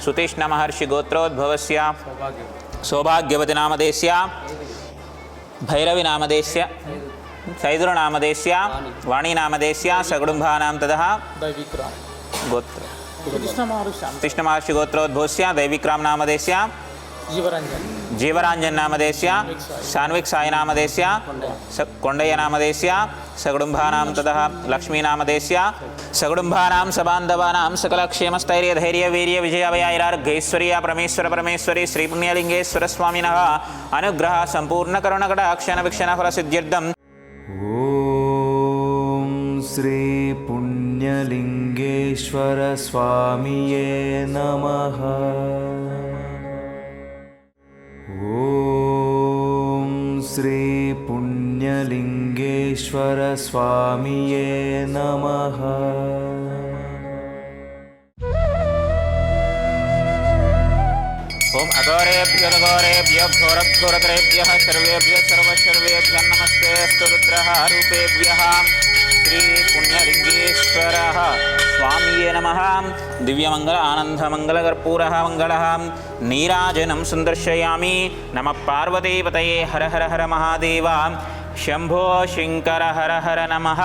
सुतीष्ण महर्षि गोत्रोद्भवस्य सौभाग्यवती नामधेयस्य भैरवी नामधेयस्य सैदुर नामधेयस्य वाणी नामधेयस्य सगुडुम्बानां ततः गोत्र कृष्ण महर्षि गोत्रोद्भवस्य दैविक्राम नामधेयस्य जीवरांजन नामधेयस्य सान्विक साई नामधेयस्य कोंडय्य नामधेयस्य सगुडुम्बानां ततः लक्ष्मी नामधेयस्य सगुडुम्बानां सबान्धवानां सकलक्षेमस्थैर्य धैर्य वीर्य विजय अभयाैरार्घैश्वर्य परमेश्वर परमेश्वरी श्री पुण्यलिंगेश्वर स्वामिनः अनुग्रह संपूर्ण करुणकटाक्षण वीक्षण फल सिद्ध्यर्थम् ओम श्री पुण्यलिंगेश्वर स्वामिये नमः। ओम श्री पुण्यलिंगेश्वर स्वामिये नमः। ओम अघोरेभ्यो घोरघोरतरेभ्यः सर्वेभ्यः सर्वशर्वेभ्यः नमस्ते अस्तु रुद्रः रूपेभ्यः श्री पुण्यलिंगेश्वरः स्वामिये नमः। दिव्यमंगल आनंदमंगलकर्पूरः मंगलः नीराजनं सुदर्शयामि। नमः पार्वतीपतये हर हर हर महादेव शंभो शंकर हर हर नमः।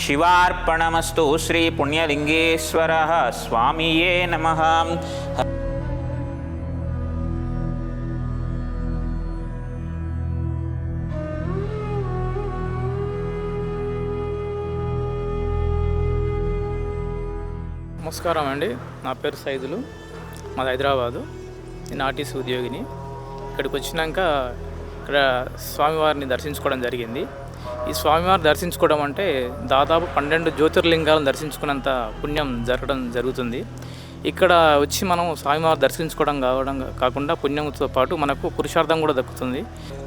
शिवार्पणमस्तु श्री पुण्यलिंगेश्वरः स्वामिये नमः। నమస్కారం అండి, నా పేరు సైదులు, మాది హైదరాబాదు. నేను ఆర్టీసీ ఉద్యోగిని. ఇక్కడికి వచ్చినాక ఇక్కడ స్వామివారిని దర్శించుకోవడం జరిగింది. ఈ స్వామివారిని దర్శించుకోవడం అంటే దాదాపు 12 జ్యోతిర్లింగాలను దర్శించుకున్నంత పుణ్యం జరుగుతుంది. ఇక్కడ వచ్చి మనం స్వామివారిని దర్శించుకోవడం కాకుండా పుణ్యంతో పాటు మనకు పురుషార్థం కూడా దక్కుతుంది.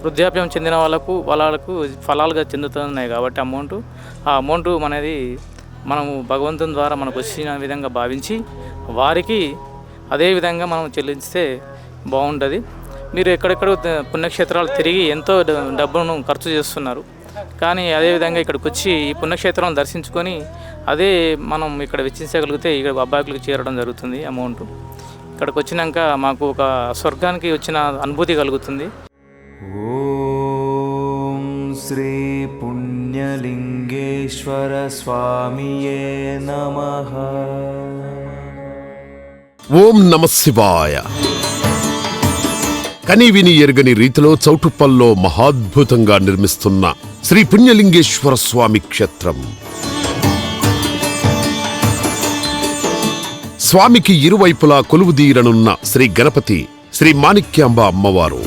వృద్ధాప్యం చెందిన వాళ్ళకు ఫలాలుగా చెందుతున్నాయి కాబట్టి ఆ అమౌంట్ అనేది మనము భగవంతుని ద్వారా మనకు వచ్చిన విధంగా భావించి వారికి అదే విధంగా మనం చెల్లిస్తే బాగుంటుంది. మీరు ఎక్కడెక్కడ పుణ్యక్షేత్రాలు తిరిగి ఎంతో డబ్బును ఖర్చు చేస్తున్నారు, కానీ అదేవిధంగా ఇక్కడికి వచ్చి ఈ పుణ్యక్షేత్రాలను దర్శించుకొని అదే మనం ఇక్కడ వెచ్చించగలిగితే ఇక్కడ అబ్బాయిలకు చేరడం జరుగుతుంది అమౌంట్. ఇక్కడికి వచ్చినాక మాకు ఒక స్వర్గానికి వచ్చిన అనుభూతి కలుగుతుంది. ఓం శ్రీ పుణ్యలింగేశ్వర స్వామియే నమః. ఓం నమః శివాయ. కనీవిని ఎరగని రీతిలో చౌటుప్పల్లో మహాద్భుతంగా నిర్మిస్తున్న శ్రీ పుణ్యలింగేశ్వర స్వామి క్షేత్రం. స్వామికి ఇరువైపులా కొలువుదీరనున్న శ్రీ గణపతి, శ్రీ మాణిక్యాంబ అమ్మవారు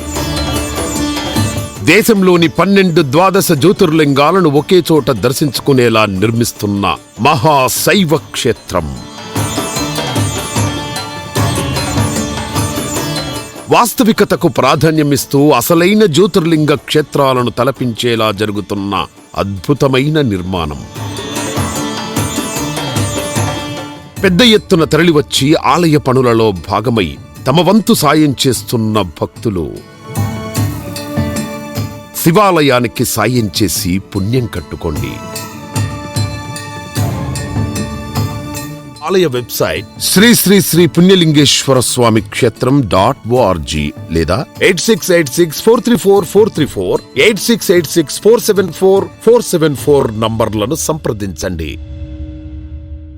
దేశంలోని 12 ద్వాదశ జ్యోతిర్లింగాలను ఒకే చోట దర్శించుకునేలా నిర్మిస్తున్న మహాశైవ క్షేత్రం. వాస్తవికతకు ప్రాధాన్యమిస్తూ అసలైన జ్యోతిర్లింగ క్షేత్రాలను తలపించేలా జరుగుతున్న అద్భుతమైన నిర్మాణం. పెద్ద ఎత్తున తరలివచ్చి ఆలయ పనులలో భాగమై తమ వంతు సాయం చేస్తున్న భక్తులు శివాలయానికి సాయం చేసి పుణ్యం కట్టుకోండి. ఆలయ వెబ్సైట్ శ్రీ శ్రీ శ్రీ పుణ్యలింగేశ్వర స్వామి క్షేత్రం .org లేదా 8686434434 8686474474 నంబర్లను సంప్రదించండి.